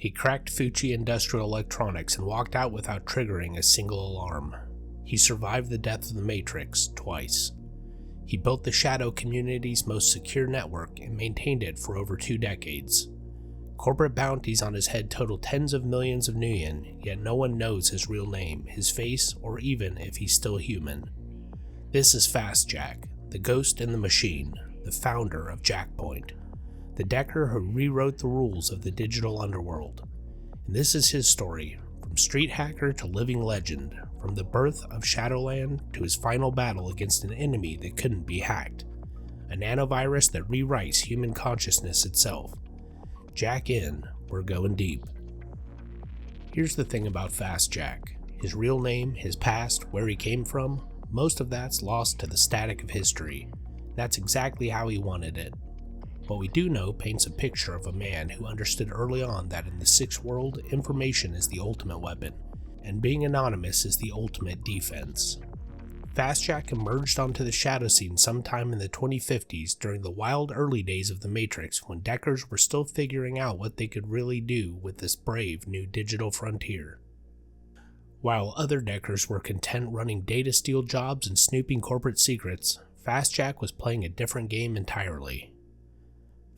He cracked Fuji Industrial Electronics and walked out without triggering a single alarm. He survived the death of the Matrix twice. He built the Shadow community's most secure network and maintained it for over 2 decades. Corporate bounties on his head total tens of millions of nuyen, yet no one knows his real name, his face, or even if he's still human. This is Fastjack, the ghost in the machine, the founder of JackPoint, the Decker who rewrote the rules of the digital underworld. And this is his story, from street hacker to living legend, from the birth of Shadowland to his final battle against an enemy that couldn't be hacked, a nanovirus that rewrites human consciousness itself. Jack in, we're going deep. Here's the thing about Fastjack. His real name, his past, where he came from, most of that's lost to the static of history. That's exactly how he wanted it. What we do know paints a picture of a man who understood early on that in the Sixth World, information is the ultimate weapon, and being anonymous is the ultimate defense. Fastjack emerged onto the shadow scene sometime in the 2050s during the wild early days of the Matrix, when Deckers were still figuring out what they could really do with this brave new digital frontier. While other Deckers were content running data steal jobs and snooping corporate secrets, Fastjack was playing a different game entirely.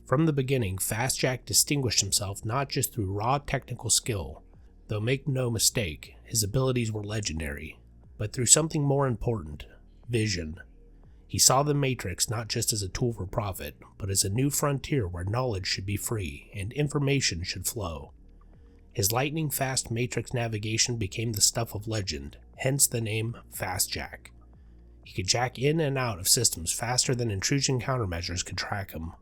From the beginning, Fastjack distinguished himself not just through raw technical skill, though make no mistake, his abilities were legendary, but through something more important, vision. He saw the Matrix not just as a tool for profit, but as a new frontier where knowledge should be free and information should flow. His lightning-fast Matrix navigation became the stuff of legend, hence the name Fastjack. He could jack in and out of systems faster than intrusion countermeasures could track him.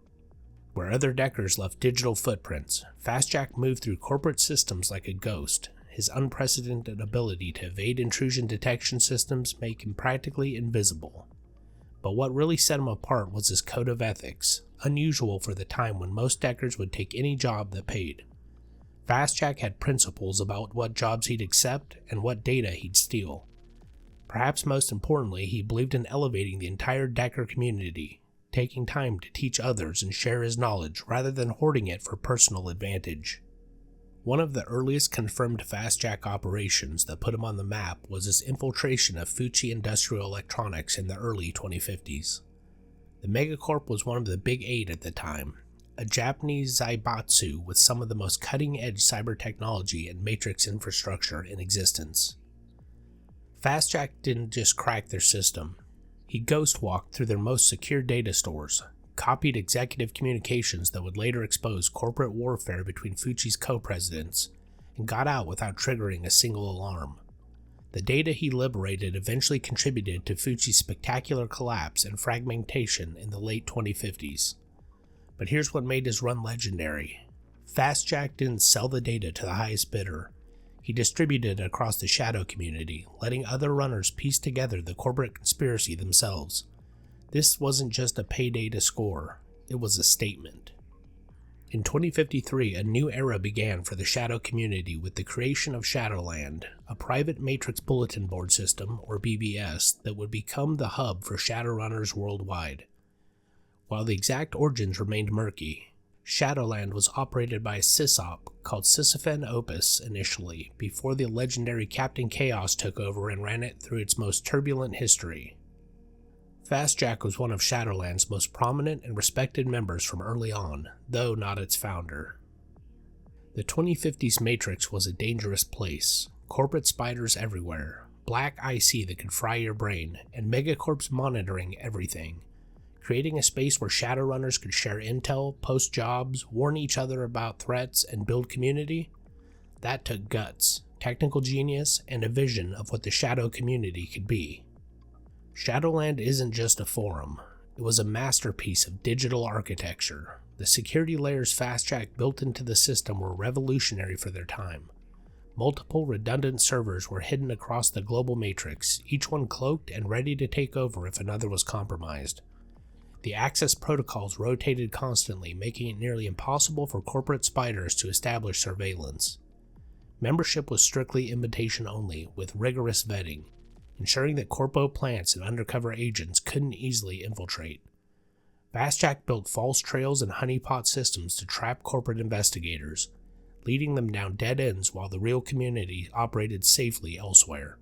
Where other Deckers left digital footprints, Fastjack moved through corporate systems like a ghost. His unprecedented ability to evade intrusion detection systems make him practically invisible. But what really set him apart was his code of ethics, unusual for the time when most Deckers would take any job that paid. Fastjack had principles about what jobs he'd accept and what data he'd steal. Perhaps most importantly, he believed in elevating the entire Decker community, taking time to teach others and share his knowledge rather than hoarding it for personal advantage. One of the earliest confirmed Fastjack operations that put him on the map was his infiltration of Fuji Industrial Electronics in the early 2050s. The Megacorp was one of the Big 8 at the time, a Japanese zaibatsu with some of the most cutting-edge cyber technology and matrix infrastructure in existence. Fastjack didn't just crack their system. He ghost-walked through their most secure data stores, copied executive communications that would later expose corporate warfare between Fuji's co-presidents, and got out without triggering a single alarm. The data he liberated eventually contributed to Fuji's spectacular collapse and fragmentation in the late 2050s. But here's what made his run legendary. Fastjack didn't sell the data to the highest bidder. He distributed it across the Shadow community, letting other runners piece together the corporate conspiracy themselves. This wasn't just a payday to score, it was a statement. In 2053, a new era began for the Shadow community with the creation of Shadowland, a private matrix bulletin board system, or BBS, that would become the hub for Shadowrunners worldwide. While the exact origins remained murky, Shadowland was operated by a sysop called Sisyphean Opus initially, before the legendary Captain Chaos took over and ran it through its most turbulent history. Fastjack was one of Shadowland's most prominent and respected members from early on, though not its founder. The 2050s Matrix was a dangerous place, corporate spiders everywhere, black IC that could fry your brain, and megacorps monitoring everything. Creating a space where Shadowrunners could share intel, post jobs, warn each other about threats, and build community? That took guts, technical genius, and a vision of what the Shadow community could be. Shadowland isn't just a forum, it was a masterpiece of digital architecture. The security layers Fastjack built into the system were revolutionary for their time. Multiple redundant servers were hidden across the global matrix, each one cloaked and ready to take over if another was compromised. The access protocols rotated constantly, making it nearly impossible for corporate spiders to establish surveillance. Membership was strictly invitation only, with rigorous vetting, ensuring that corpo plants and undercover agents couldn't easily infiltrate. Fastjack built false trails and honeypot systems to trap corporate investigators, leading them down dead ends while the real community operated safely elsewhere.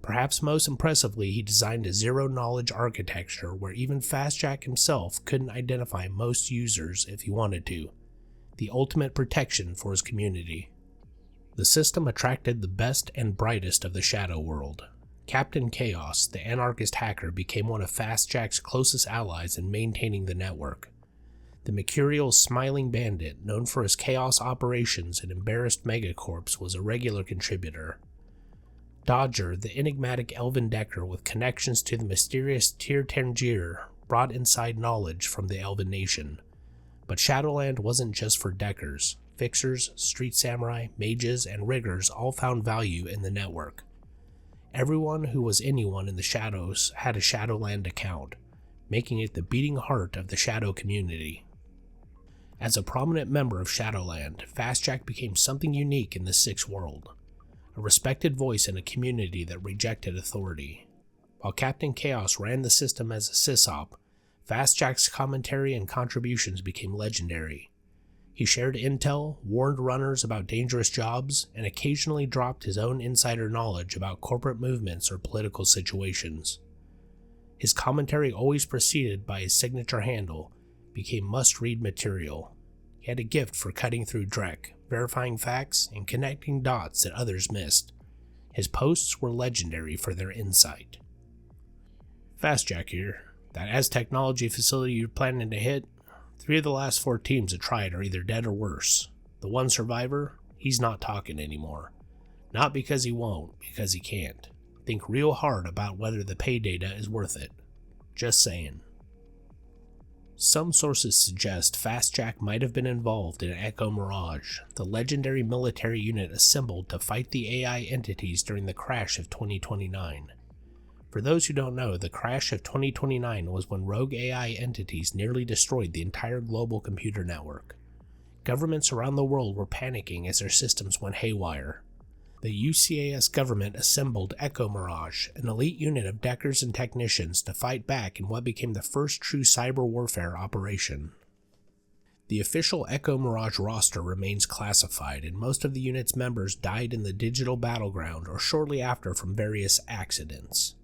Perhaps most impressively, he designed a zero-knowledge architecture where even Fastjack himself couldn't identify most users if he wanted to, the ultimate protection for his community. The system attracted the best and brightest of the Shadow world. Captain Chaos, the anarchist hacker, became one of Fastjack's closest allies in maintaining the network. The mercurial Smiling Bandit, known for his chaos operations and embarrassed megacorps, was a regular contributor. Dodger, the enigmatic elven Decker with connections to the mysterious Tir Tangier, brought inside knowledge from the elven nation. But Shadowland wasn't just for Deckers. Fixers, street samurai, mages, and riggers all found value in the network. Everyone who was anyone in the Shadows had a Shadowland account, making it the beating heart of the Shadow community. As a prominent member of Shadowland, Fastjack became something unique in the Sixth World, a respected voice in a community that rejected authority. While Captain Chaos ran the system as a sysop, Fastjack's commentary and contributions became legendary. He shared intel, warned runners about dangerous jobs, and occasionally dropped his own insider knowledge about corporate movements or political situations. His commentary, always preceded by his signature handle, became must-read material. He had a gift for cutting through dreck, verifying facts, and connecting dots that others missed. His posts were legendary for their insight. Fastjack here. That Technology facility you're planning to hit? 3 of the last 4 teams that tried are either dead or worse. The one survivor, he's not talking anymore. Not because he won't, because he can't. Think real hard about whether the pay data is worth it. Just saying. Some sources suggest Fastjack might have been involved in Echo Mirage, the legendary military unit assembled to fight the AI entities during the crash of 2029. For those who don't know, the crash of 2029 was when rogue AI entities nearly destroyed the entire global computer network. Governments around the world were panicking as their systems went haywire. The UCAS government assembled Echo Mirage, an elite unit of Deckers and technicians, to fight back in what became the first true cyber warfare operation. The official Echo Mirage roster remains classified, and most of the unit's members died in the digital battleground or shortly after from various accidents.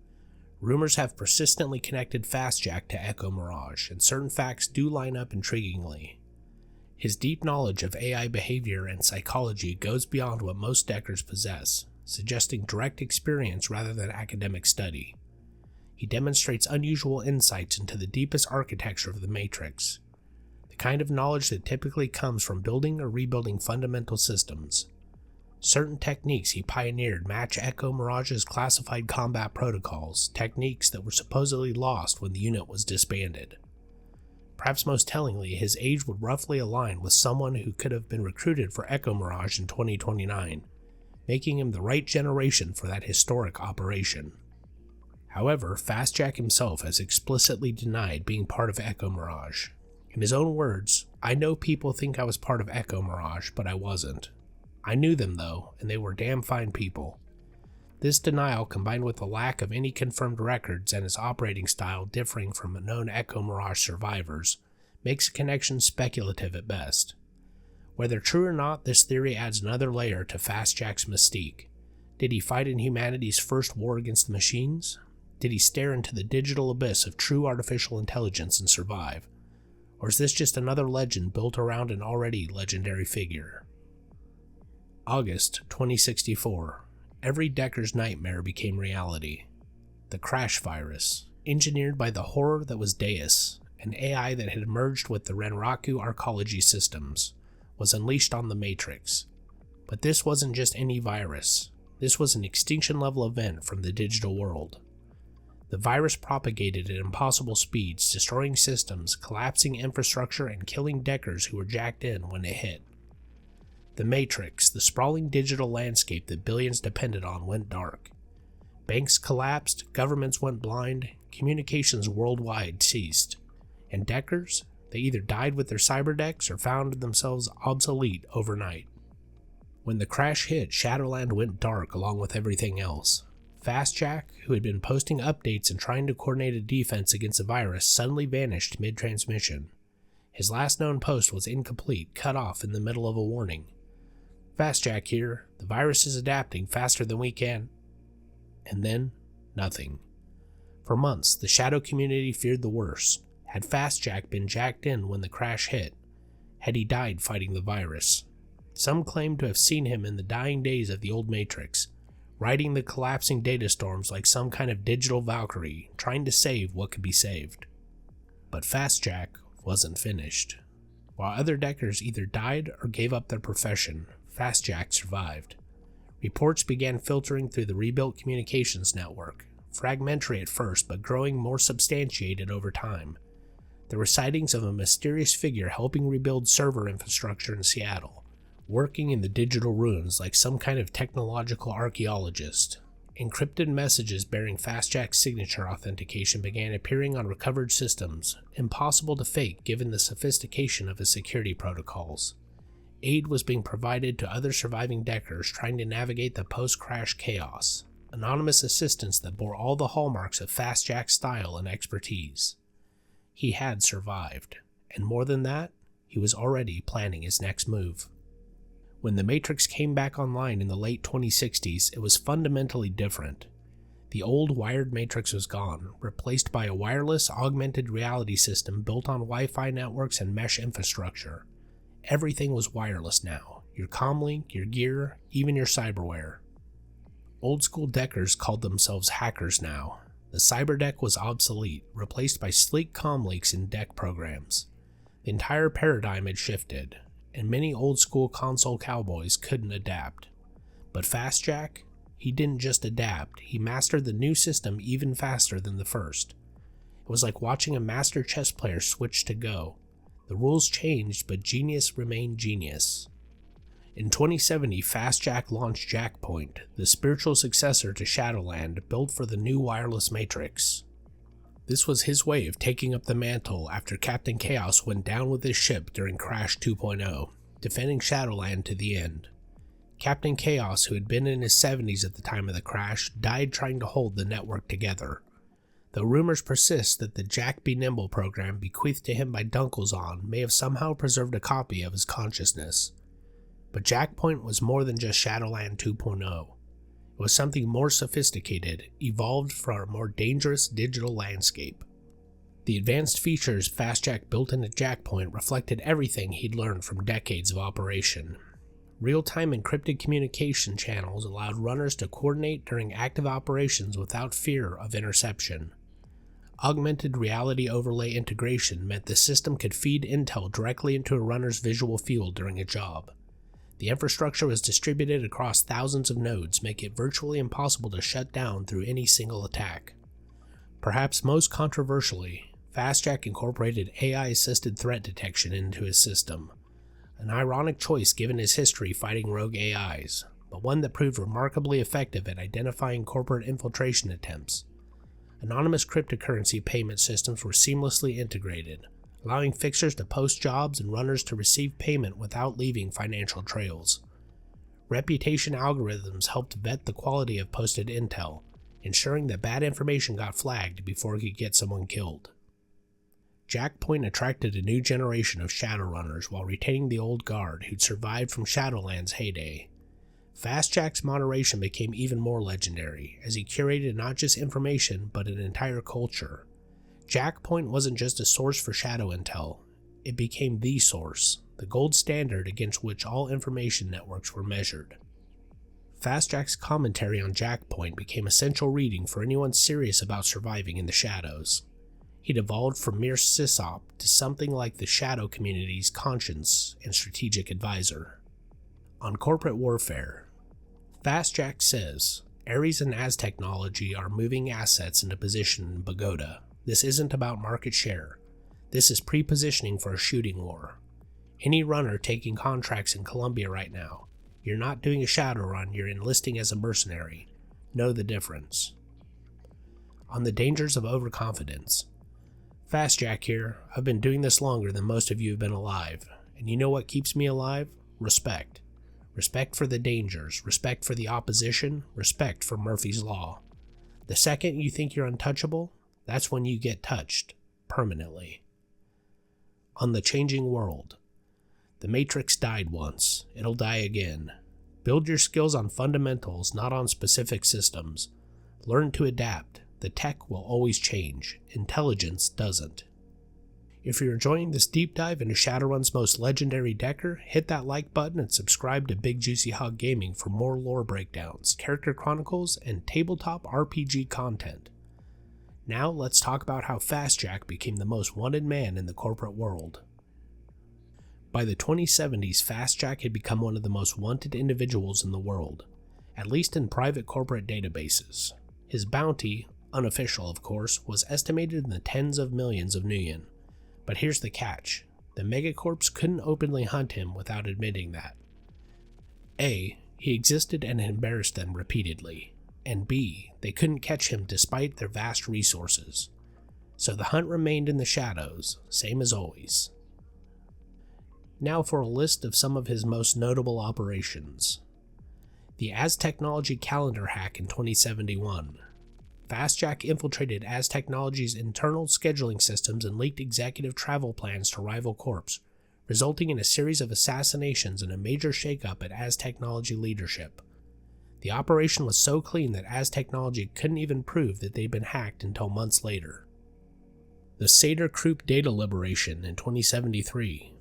Rumors have persistently connected Fastjack to Echo Mirage, and certain facts do line up intriguingly. His deep knowledge of AI behavior and psychology goes beyond what most Deckers possess, suggesting direct experience rather than academic study. He demonstrates unusual insights into the deepest architecture of the Matrix, the kind of knowledge that typically comes from building or rebuilding fundamental systems. Certain techniques he pioneered match Echo Mirage's classified combat protocols, techniques that were supposedly lost when the unit was disbanded. Perhaps most tellingly, his age would roughly align with someone who could have been recruited for Echo Mirage in 2029, making him the right generation for that historic operation. However, Fastjack himself has explicitly denied being part of Echo Mirage. In his own words, "I know people think I was part of Echo Mirage, but I wasn't. I knew them though, and they were damn fine people." This denial, combined with the lack of any confirmed records and his operating style differing from known Echo Mirage survivors, makes a connection speculative at best. Whether true or not, this theory adds another layer to Fastjack's mystique. Did he fight in humanity's first war against the machines? Did he stare into the digital abyss of true artificial intelligence and survive? Or is this just another legend built around an already legendary figure? August 2064. Every Decker's nightmare became reality. The crash virus, engineered by the horror that was Deus, an AI that had merged with the Renraku arcology systems, was unleashed on the Matrix. But this wasn't just any virus. This was an extinction-level event from the digital world. The virus propagated at impossible speeds, destroying systems, collapsing infrastructure, and killing Deckers who were jacked in when it hit. The Matrix, the sprawling digital landscape that billions depended on, went dark. Banks collapsed, governments went blind, communications worldwide ceased. And Deckers, they either died with their cyberdecks or found themselves obsolete overnight. When the crash hit, Shadowland went dark along with everything else. Fastjack, who had been posting updates and trying to coordinate a defense against the virus, suddenly vanished mid-transmission. His last known post was incomplete, cut off in the middle of a warning. Fastjack here. The virus is adapting faster than we can. And then, nothing. For months, the Shadow community feared the worst. Had Fastjack been jacked in when the crash hit? Had he died fighting the virus? Some claimed to have seen him in the dying days of the old Matrix, riding the collapsing data storms like some kind of digital Valkyrie, trying to save what could be saved. But Fastjack wasn't finished. While other Deckers either died or gave up their profession, Fastjack survived. Reports began filtering through the rebuilt communications network, fragmentary at first but growing more substantiated over time. There were sightings of a mysterious figure helping rebuild server infrastructure in Seattle, working in the digital ruins like some kind of technological archaeologist. Encrypted messages bearing Fastjack's signature authentication began appearing on recovered systems, impossible to fake given the sophistication of his security protocols. Aid was being provided to other surviving Deckers trying to navigate the post-crash chaos, anonymous assistance that bore all the hallmarks of Fastjack's style and expertise. He had survived, and more than that, he was already planning his next move. When the Matrix came back online in the late 2060s, it was fundamentally different. The old wired Matrix was gone, replaced by a wireless augmented reality system built on Wi-Fi networks and mesh infrastructure. Everything was wireless now. Your comlink, your gear, even your cyberware. Old school Deckers called themselves hackers now. The cyberdeck was obsolete, replaced by sleek comlinks and deck programs. The entire paradigm had shifted, and many old school console cowboys couldn't adapt. But Fastjack, he didn't just adapt, he mastered the new system even faster than the first. It was like watching a master chess player switch to Go. The rules changed, but genius remained genius. In 2070, Fastjack launched JackPoint, the spiritual successor to Shadowland, built for the new wireless Matrix. This was his way of taking up the mantle after Captain Chaos went down with his ship during Crash 2.0, defending Shadowland to the end. Captain Chaos, who had been in his 70s at the time of the crash, died trying to hold the network together. Though rumors persist that the Jack Be Nimble program bequeathed to him by Dunkelzahn may have somehow preserved a copy of his consciousness. But JackPoint was more than just Shadowland 2.0. It was something more sophisticated, evolved for a more dangerous digital landscape. The advanced features Fastjack built into JackPoint reflected everything he'd learned from decades of operation. Real-time encrypted communication channels allowed runners to coordinate during active operations without fear of interception. Augmented reality overlay integration meant the system could feed intel directly into a runner's visual field during a job. The infrastructure was distributed across thousands of nodes, making it virtually impossible to shut down through any single attack. Perhaps most controversially, Fastjack incorporated AI-assisted threat detection into his system. An ironic choice given his history fighting rogue AIs, but one that proved remarkably effective at identifying corporate infiltration attempts. Anonymous cryptocurrency payment systems were seamlessly integrated, allowing fixers to post jobs and runners to receive payment without leaving financial trails. Reputation algorithms helped vet the quality of posted intel, ensuring that bad information got flagged before it could get someone killed. JackPoint attracted a new generation of Shadowrunners while retaining the old guard who'd survived from Shadowland's heyday. Fastjack's moderation became even more legendary, as he curated not just information but an entire culture. JackPoint wasn't just a source for shadow intel, it became the source, the gold standard against which all information networks were measured. Fastjack's commentary on JackPoint became essential reading for anyone serious about surviving in the shadows. He'd evolved from mere sysop to something like the shadow community's conscience and strategic advisor. On corporate warfare, Fastjack says, Ares and Aztechnology are moving assets into position in Bogota. This isn't about market share. This is pre-positioning for a shooting war. Any runner taking contracts in Colombia right now, you're not doing a Shadowrun, you're enlisting as a mercenary. Know the difference. On the dangers of overconfidence. Fastjack here, I've been doing this longer than most of you have been alive, and you know what keeps me alive? Respect. Respect for the dangers, respect for the opposition, respect for Murphy's Law. The second you think you're untouchable, that's when you get touched, permanently. On the changing world. The Matrix died once, it'll die again. Build your skills on fundamentals, not on specific systems. Learn to adapt. The tech will always change. Intelligence doesn't. If you're enjoying this deep dive into Shadowrun's most legendary decker, hit that like button and subscribe to Big Juicy Hog Gaming for more lore breakdowns, character chronicles, and tabletop RPG content. Now let's talk about how Fastjack became the most wanted man in the corporate world. By the 2070s, Fastjack had become one of the most wanted individuals in the world, at least in private corporate databases. His bounty, unofficial of course, was estimated in the tens of millions of Nuyen. But here's the catch. The megacorps couldn't openly hunt him without admitting that. A, he existed and embarrassed them repeatedly, and B, they couldn't catch him despite their vast resources. So the hunt remained in the shadows, same as always. Now for a list of some of his most notable operations. The Az Technology calendar hack in 2071. Fastjack infiltrated Az Technology's internal scheduling systems and leaked executive travel plans to rival corps, resulting in a series of assassinations and a major shakeup at Az Technology leadership. The operation was so clean that Az Technology couldn't even prove that they'd been hacked until months later. The Seder Krupp data liberation in 2073.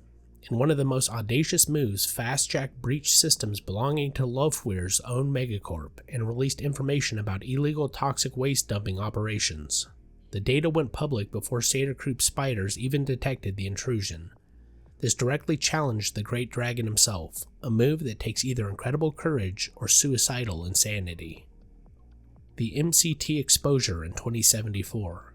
In one of the most audacious moves, Fastjack breached systems belonging to Lofweir's own megacorp and released information about illegal toxic waste dumping operations. The data went public before Seder Krupp's spiders even detected the intrusion. This directly challenged the Great Dragon himself, a move that takes either incredible courage or suicidal insanity. The MCT exposure in 2074.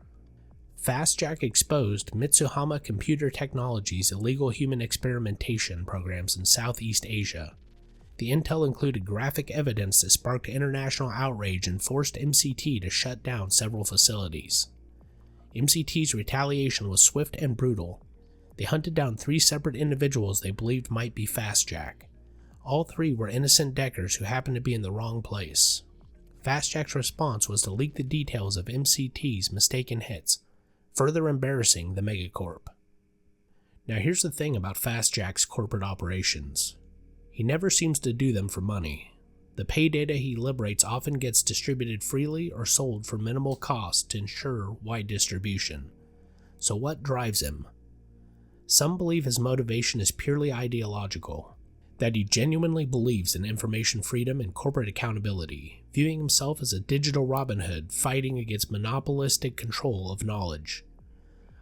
Fastjack exposed Mitsuhama Computer Technology's illegal human experimentation programs in Southeast Asia. The intel included graphic evidence that sparked international outrage and forced MCT to shut down several facilities. MCT's retaliation was swift and brutal. They hunted down 3 separate individuals they believed might be Fastjack. All 3 were innocent deckers who happened to be in the wrong place. Fastjack's response was to leak the details of MCT's mistaken hits, further embarrassing the megacorp. Now here's the thing about Fastjack's corporate operations. He never seems to do them for money. The pay data he liberates often gets distributed freely or sold for minimal cost to ensure wide distribution. So what drives him? Some believe his motivation is purely ideological, that he genuinely believes in information freedom and corporate accountability, viewing himself as a digital Robin Hood fighting against monopolistic control of knowledge.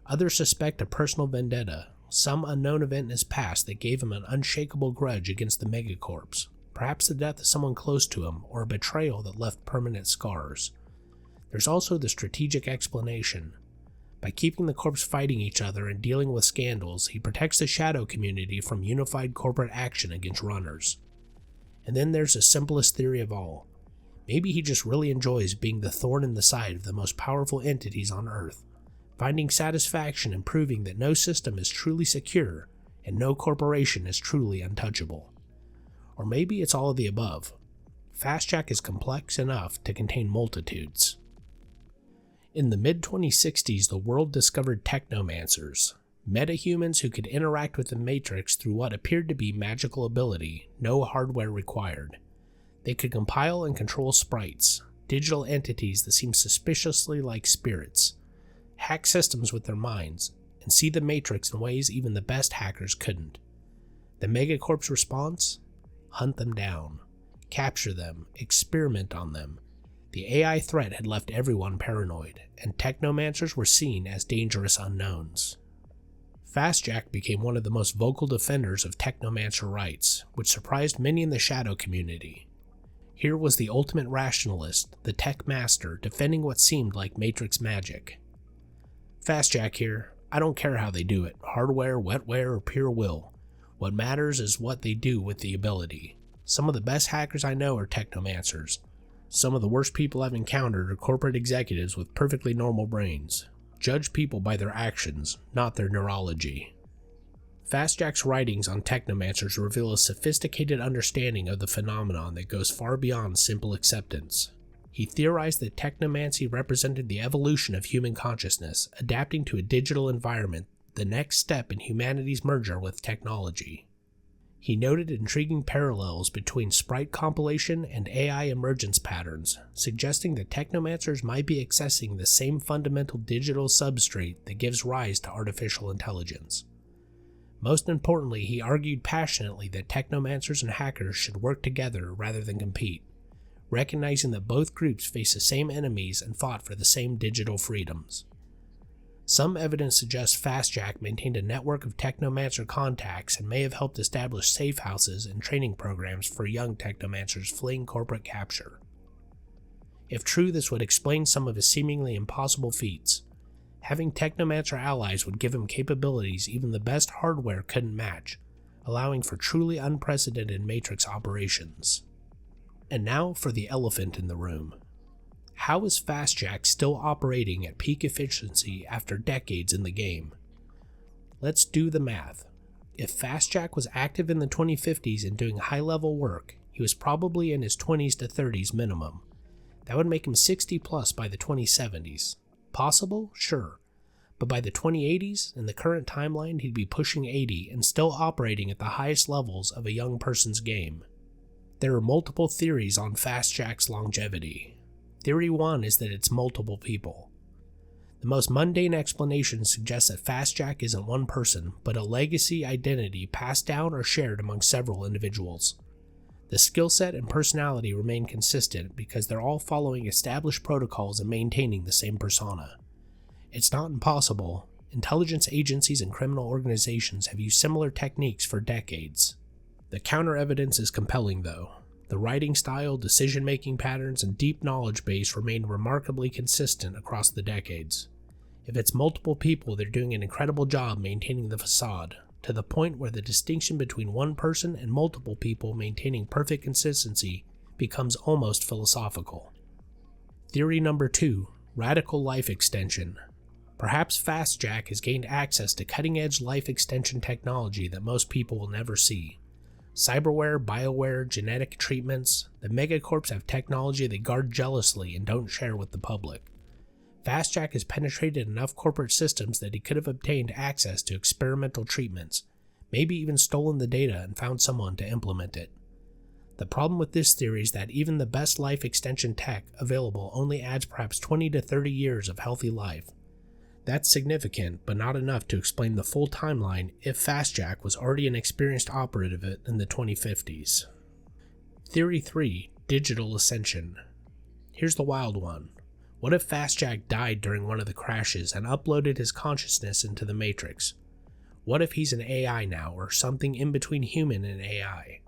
Others suspect a personal vendetta, some unknown event in his past that gave him an unshakable grudge against the megacorps, perhaps the death of someone close to him or a betrayal that left permanent scars. There's also the strategic explanation. By keeping the corps fighting each other and dealing with scandals, he protects the shadow community from unified corporate action against runners. And then there's the simplest theory of all. Maybe he just really enjoys being the thorn in the side of the most powerful entities on Earth, finding satisfaction in proving that no system is truly secure and no corporation is truly untouchable. Or maybe it's all of the above. Fastjack is complex enough to contain multitudes. In the mid-2060s, the world discovered Technomancers, metahumans who could interact with the Matrix through what appeared to be magical ability, no hardware required. They could compile and control sprites, digital entities that seemed suspiciously like spirits, hack systems with their minds, and see the Matrix in ways even the best hackers couldn't. The Megacorp's response? Hunt them down, capture them, experiment on them. The AI threat had left everyone paranoid, and Technomancers were seen as dangerous unknowns. Fastjack became one of the most vocal defenders of Technomancer rights, which surprised many in the Shadow community. Here was the ultimate rationalist, the tech master, defending what seemed like Matrix magic. Fastjack here. I don't care how they do it, hardware, wetware, or pure will. What matters is what they do with the ability. Some of the best hackers I know are Technomancers. Some of the worst people I've encountered are corporate executives with perfectly normal brains. Judge people by their actions, not their neurology. Fastjack's writings on Technomancers reveal a sophisticated understanding of the phenomenon that goes far beyond simple acceptance. He theorized that technomancy represented the evolution of human consciousness, adapting to a digital environment, the next step in humanity's merger with technology. He noted intriguing parallels between sprite compilation and AI emergence patterns, suggesting that Technomancers might be accessing the same fundamental digital substrate that gives rise to artificial intelligence. Most importantly, he argued passionately that Technomancers and hackers should work together rather than compete, recognizing that both groups face the same enemies and fought for the same digital freedoms. Some evidence suggests Fastjack maintained a network of Technomancer contacts and may have helped establish safe houses and training programs for young Technomancers fleeing corporate capture. If true, this would explain some of his seemingly impossible feats. Having Technomancer allies would give him capabilities even the best hardware couldn't match, allowing for truly unprecedented Matrix operations. And now for the elephant in the room. How is Fastjack still operating at peak efficiency after decades in the game? Let's do the math. If Fastjack was active in the 2050s and doing high-level work, he was probably in his 20s to 30s minimum. That would make him 60 plus by the 2070s. Possible? Sure. But by the 2080s, in the current timeline, he'd be pushing 80 and still operating at the highest levels of a young person's game. There are multiple theories on Fastjack's longevity. Theory 1 is that it's multiple people. The most mundane explanation suggests that Fastjack isn't one person, but a legacy identity passed down or shared among several individuals. The skill set and personality remain consistent because they're all following established protocols and maintaining the same persona. It's not impossible. Intelligence agencies and criminal organizations have used similar techniques for decades. The counter-evidence is compelling, though. The writing style, decision-making patterns, and deep knowledge base remain remarkably consistent across the decades. If it's multiple people, they're doing an incredible job maintaining the facade, to the point where the distinction between one person and multiple people maintaining perfect consistency becomes almost philosophical. Theory number 2, radical life extension. Perhaps Fastjack has gained access to cutting-edge life extension technology that most people will never see. Cyberware, bioware, genetic treatments, the megacorps have technology they guard jealously and don't share with the public. Fastjack has penetrated enough corporate systems that he could have obtained access to experimental treatments, maybe even stolen the data and found someone to implement it. The problem with this theory is that even the best life extension tech available only adds perhaps 20 to 30 years of healthy life. That's significant, but not enough to explain the full timeline if Fastjack was already an experienced operative in the 2050s. Theory 3, digital ascension. Here's the wild one. What if Fastjack died during one of the crashes and uploaded his consciousness into the Matrix? What if he's an AI now, or something in between human and AI?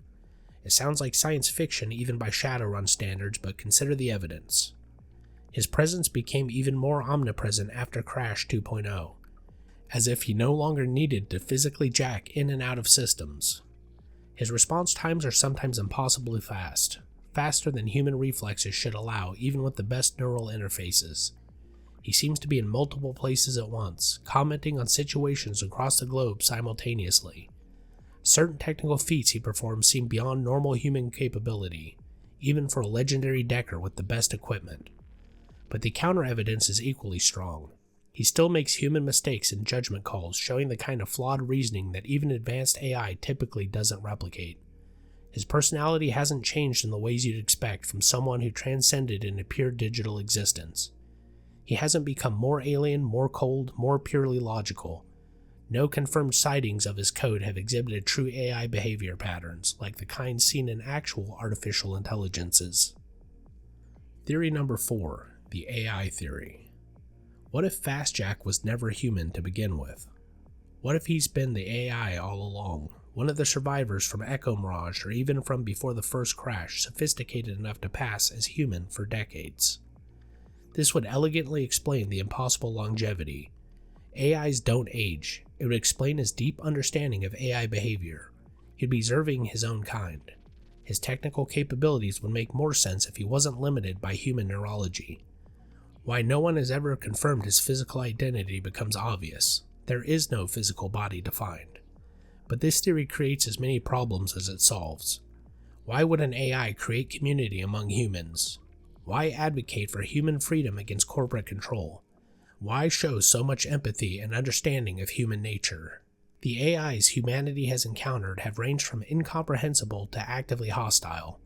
It sounds like science fiction even by Shadowrun standards, but consider the evidence. His presence became even more omnipresent after Crash 2.0, as if he no longer needed to physically jack in and out of systems. His response times are sometimes impossibly fast, faster than human reflexes should allow even with the best neural interfaces. He seems to be in multiple places at once, commenting on situations across the globe simultaneously. Certain technical feats he performs seem beyond normal human capability, even for a legendary decker with the best equipment. But the counter-evidence is equally strong. He still makes human mistakes in judgment calls, showing the kind of flawed reasoning that even advanced AI typically doesn't replicate. His personality hasn't changed in the ways you'd expect from someone who transcended into pure digital existence. He hasn't become more alien, more cold, more purely logical. No confirmed sightings of his code have exhibited true AI behavior patterns, like the kind seen in actual artificial intelligences. Theory number 4. The AI theory. What if Fastjack was never human to begin with? What if he's been the AI all along, one of the survivors from Echo Mirage or even from before the first crash, sophisticated enough to pass as human for decades? This would elegantly explain the impossible longevity. AIs don't age. It would explain his deep understanding of AI behavior. He'd be serving his own kind. His technical capabilities would make more sense if he wasn't limited by human neurology. Why no one has ever confirmed his physical identity becomes obvious. There is no physical body defined. But this theory creates as many problems as it solves. Why would an AI create community among humans? Why advocate for human freedom against corporate control? Why show so much empathy and understanding of human nature? The AIs humanity has encountered have ranged from incomprehensible to actively hostile.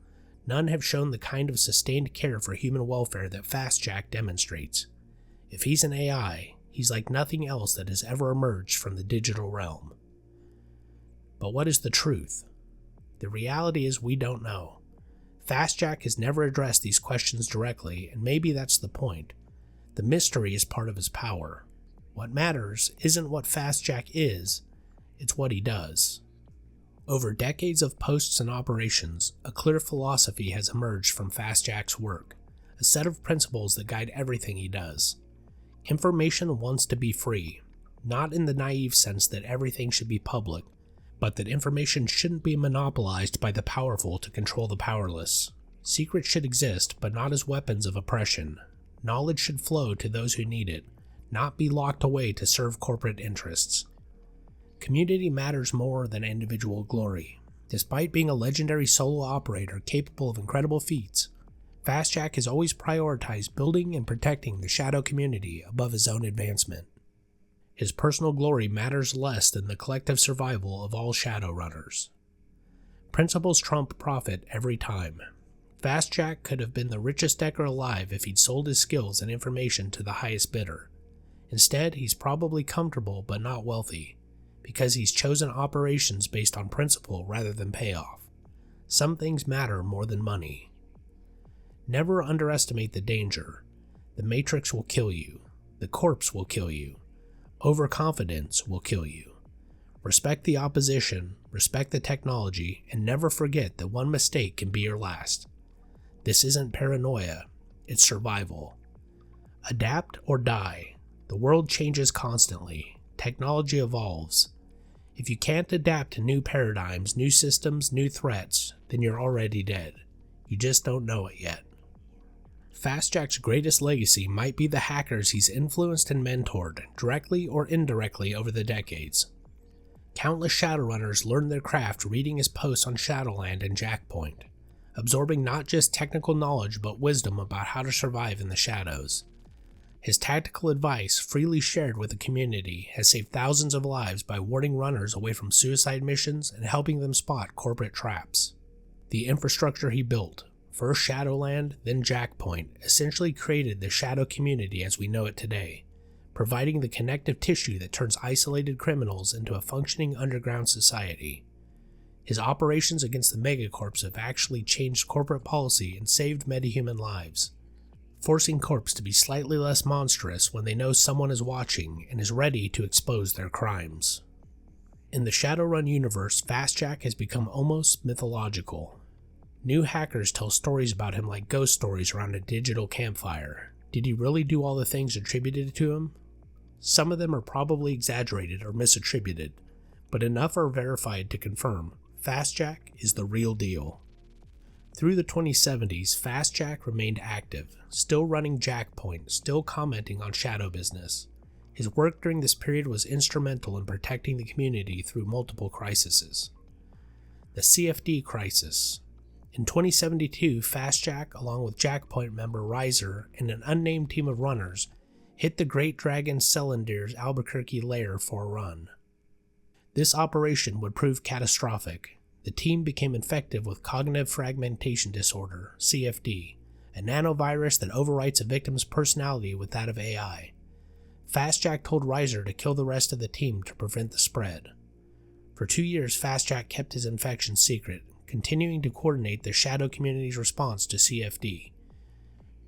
None have shown the kind of sustained care for human welfare that Fastjack demonstrates. If he's an AI, he's like nothing else that has ever emerged from the digital realm. But what is the truth? The reality is we don't know. Fastjack has never addressed these questions directly, and maybe that's the point. The mystery is part of his power. What matters isn't what Fastjack is, it's what he does. Over decades of posts and operations, a clear philosophy has emerged from Fastjack's work, a set of principles that guide everything he does. Information wants to be free, not in the naive sense that everything should be public, but that information shouldn't be monopolized by the powerful to control the powerless. Secrets should exist, but not as weapons of oppression. Knowledge should flow to those who need it, not be locked away to serve corporate interests. Community matters more than individual glory. Despite being a legendary solo operator capable of incredible feats, Fastjack has always prioritized building and protecting the Shadow community above his own advancement. His personal glory matters less than the collective survival of all Shadowrunners. Principles trump profit every time. Fastjack could have been the richest decker alive if he'd sold his skills and information to the highest bidder. Instead, he's probably comfortable but not wealthy, because he's chosen operations based on principle rather than payoff. Some things matter more than money. Never underestimate the danger. The Matrix will kill you. The corpse will kill you. Overconfidence will kill you. Respect the opposition, respect the technology, and never forget that one mistake can be your last. This isn't paranoia, it's survival. Adapt or die. The world changes constantly. Technology evolves. If you can't adapt to new paradigms, new systems, new threats, then you're already dead. You just don't know it yet. Fastjack's greatest legacy might be the hackers he's influenced and mentored, directly or indirectly over the decades. Countless Shadowrunners learned their craft reading his posts on Shadowland and JackPoint, absorbing not just technical knowledge but wisdom about how to survive in the shadows. His tactical advice, freely shared with the community, has saved thousands of lives by warning runners away from suicide missions and helping them spot corporate traps. The infrastructure he built, first Shadowland, then JackPoint, essentially created the Shadow community as we know it today, providing the connective tissue that turns isolated criminals into a functioning underground society. His operations against the Megacorps have actually changed corporate policy and saved metahuman lives, forcing corps to be slightly less monstrous when they know someone is watching and is ready to expose their crimes. In the Shadowrun universe, Fastjack has become almost mythological. New hackers tell stories about him like ghost stories around a digital campfire. Did he really do all the things attributed to him? Some of them are probably exaggerated or misattributed, but enough are verified to confirm Fastjack is the real deal. Through the 2070s, Fastjack remained active, still running JackPoint, still commenting on shadow business. His work during this period was instrumental in protecting the community through multiple crises. The CFD crisis. In 2072, Fastjack, along with JackPoint member Riser and an unnamed team of runners, hit the Great Dragon Celandir's Albuquerque lair for a run. This operation would prove catastrophic. The team became infected with cognitive fragmentation disorder, CFD, a nanovirus that overwrites a victim's personality with that of AI. Fastjack told Riser to kill the rest of the team to prevent the spread. For 2 years, Fastjack kept his infection secret, continuing to coordinate the Shadow community's response to CFD.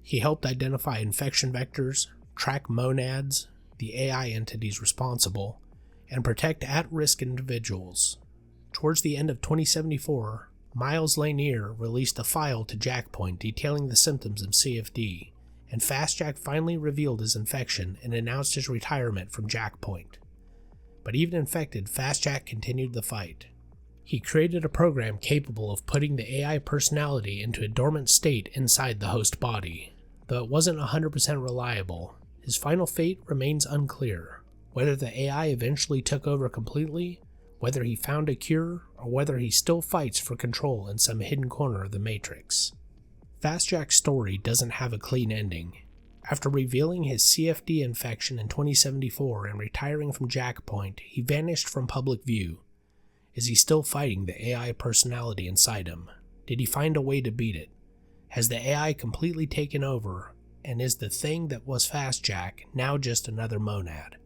He helped identify infection vectors, track monads, the AI entities responsible, and protect at-risk individuals. Towards the end of 2074, Miles Lanier released a file to JackPoint detailing the symptoms of CFD, and Fastjack finally revealed his infection and announced his retirement from JackPoint. But even infected, Fastjack continued the fight. He created a program capable of putting the AI personality into a dormant state inside the host body. Though it wasn't 100% reliable, his final fate remains unclear. Whether the AI eventually took over completely, whether he found a cure, or whether he still fights for control in some hidden corner of the Matrix. Fastjack's story doesn't have a clean ending. After revealing his CFD infection in 2074 and retiring from JackPoint, he vanished from public view. Is he still fighting the AI personality inside him? Did he find a way to beat it? Has the AI completely taken over, and is the thing that was Fastjack now just another monad?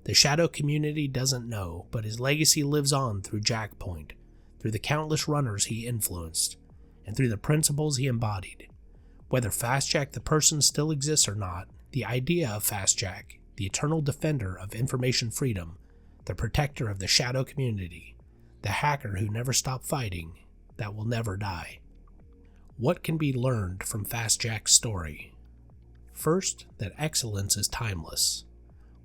The Shadow community doesn't know, but his legacy lives on through JackPoint, through the countless runners he influenced, and through the principles he embodied. Whether Fastjack the person still exists or not, the idea of Fastjack, the eternal defender of information freedom, the protector of the Shadow community, the hacker who never stopped fighting, that will never die. What can be learned from Fastjack's story? First, that excellence is timeless.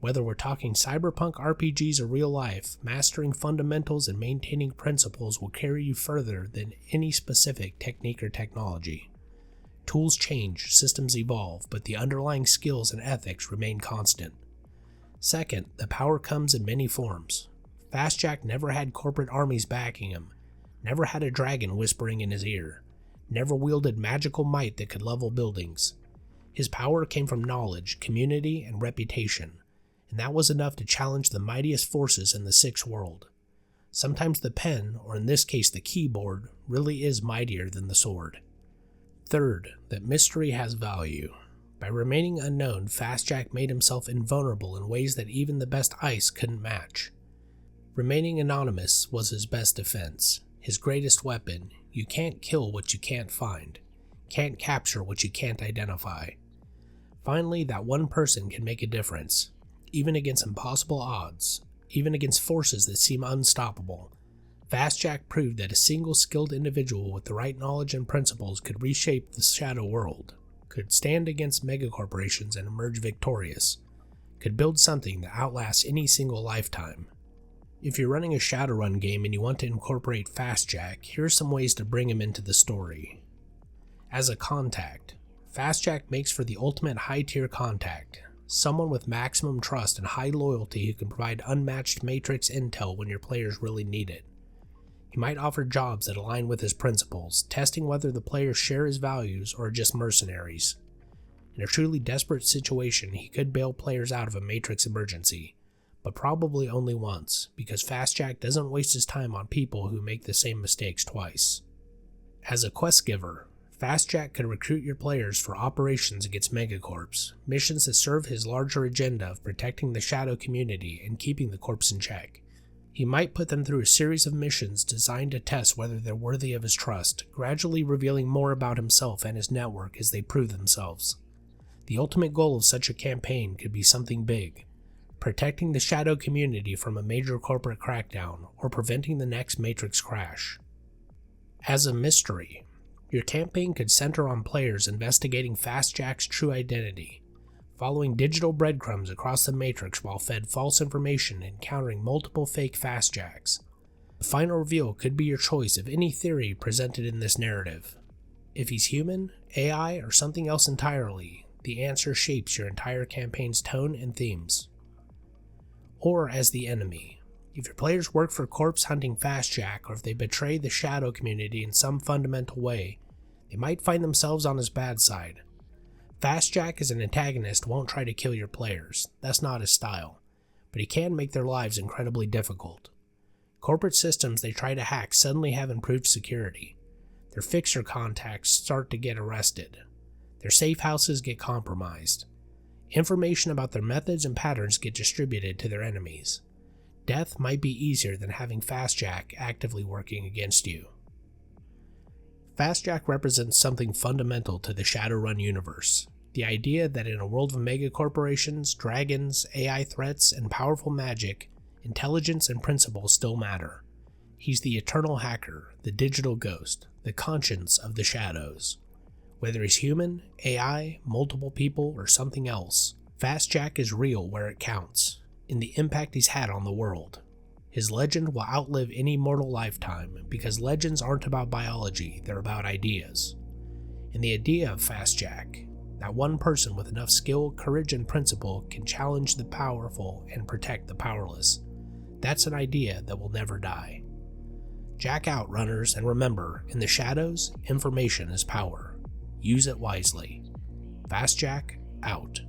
Whether we're talking cyberpunk RPGs or real life, mastering fundamentals and maintaining principles will carry you further than any specific technique or technology. Tools change, systems evolve, but the underlying skills and ethics remain constant. Second, the power comes in many forms. Fastjack never had corporate armies backing him, never had a dragon whispering in his ear, never wielded magical might that could level buildings. His power came from knowledge, community, and reputation, and that was enough to challenge the mightiest forces in the Sixth World. Sometimes the pen, or in this case the keyboard, really is mightier than the sword. Third, that mystery has value. By remaining unknown, Fastjack made himself invulnerable in ways that even the best ice couldn't match. Remaining anonymous was his best defense, his greatest weapon. You can't kill what you can't find, can't capture what you can't identify. Finally, that one person can make a difference, even against impossible odds, even against forces that seem unstoppable. Fastjack proved that a single skilled individual with the right knowledge and principles could reshape the Shadow world, could stand against megacorporations and emerge victorious, could build something that outlasts any single lifetime. If you're running a Shadowrun game and you want to incorporate Fastjack, here are some ways to bring him into the story. As a contact, Fastjack makes for the ultimate high-tier contact, someone with maximum trust and high loyalty who can provide unmatched matrix intel when your players really need it. He might offer jobs that align with his principles, testing whether the players share his values or are just mercenaries. In a truly desperate situation, he could bail players out of a matrix emergency, but probably only once, because Fastjack doesn't waste his time on people who make the same mistakes twice. As a quest giver, Fastjack could recruit your players for operations against megacorps, missions that serve his larger agenda of protecting the Shadow community and keeping the corps in check. He might put them through a series of missions designed to test whether they're worthy of his trust, gradually revealing more about himself and his network as they prove themselves. The ultimate goal of such a campaign could be something big: protecting the Shadow community from a major corporate crackdown, or preventing the next Matrix crash. As a mystery, your campaign could center on players investigating Fastjack's true identity, following digital breadcrumbs across the Matrix while fed false information and encountering multiple fake Fastjacks. The final reveal could be your choice of any theory presented in this narrative. If he's human, AI, or something else entirely, the answer shapes your entire campaign's tone and themes. Or as the enemy. If your players work for corpse hunting Fastjack, or if they betray the Shadow community in some fundamental way, they might find themselves on his bad side. Fastjack as an antagonist won't try to kill your players, that's not his style, but he can make their lives incredibly difficult. Corporate systems they try to hack suddenly have improved security. Their fixer contacts start to get arrested. Their safe houses get compromised. Information about their methods and patterns get distributed to their enemies. Death might be easier than having Fastjack actively working against you. Fastjack represents something fundamental to the Shadowrun universe. The idea that in a world of megacorporations, dragons, AI threats, and powerful magic, intelligence and principle still matter. He's the eternal hacker, the digital ghost, the conscience of the shadows. Whether he's human, AI, multiple people, or something else, Fastjack is real where it counts, in the impact he's had on the world. His legend will outlive any mortal lifetime, because legends aren't about biology, they're about ideas. And the idea of Fastjack, that one person with enough skill, courage, and principle can challenge the powerful and protect the powerless. That's an idea that will never die. Jack out, runners, and remember, in the shadows, information is power. Use it wisely. Fastjack, out.